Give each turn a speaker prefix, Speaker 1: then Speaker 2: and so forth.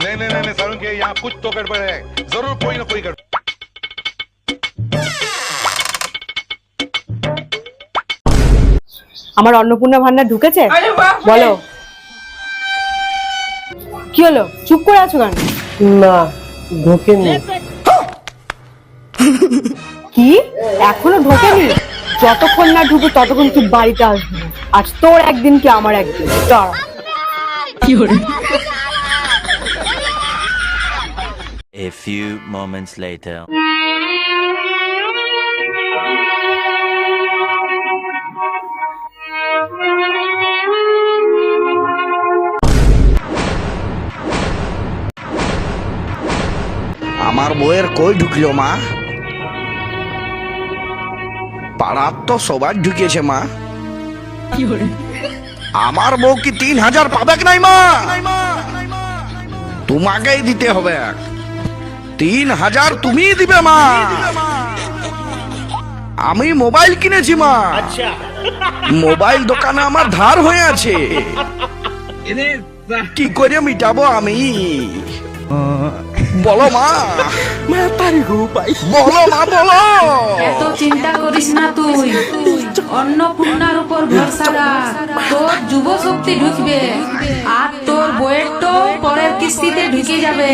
Speaker 1: नहीं नहीं नहीं सारुण के यहाँ कुछ तो गड़बड़ है, जरूर कोई ना कोई गड़बड़।
Speaker 2: আমার অন্নপূর্ণা ভান্ডার ঢুকেছে? বলো কি হলো, চুপ করে আছো কেন?
Speaker 3: না, ঢোকেনি।
Speaker 2: কি এখনো ঢোকেনি? যতক্ষণ না ঢুকে ততক্ষণ তুই বাড়িতে আসবি না। আজ তোর একদিন কি আমার একদিন।
Speaker 4: A few moments later.
Speaker 5: আমার বউয়ের কই ঢুকলো মা? পাড়ার তো সবার ঢুকেছে মা। আমার বউ কি 3000 পাবে নাই মা? তোমাকেই দিতে হবে। 3000 তুমি দিবে মা। আমি মোবাইল কিনেছি মা। মোবাইল দোকানে আমার ধার হয়ে আছে, কি করে মিটাবো আমি? বলো মা। বলো মা, বলো।
Speaker 6: এত চিন্তা করিস না তুই, অন্নপূর্ণার উপর ভরসা রাখ। তোর যুব শক্তি ঢুকবে আর তোর বইয়ের তো পরের কিস্তিতে ঢুকে যাবে।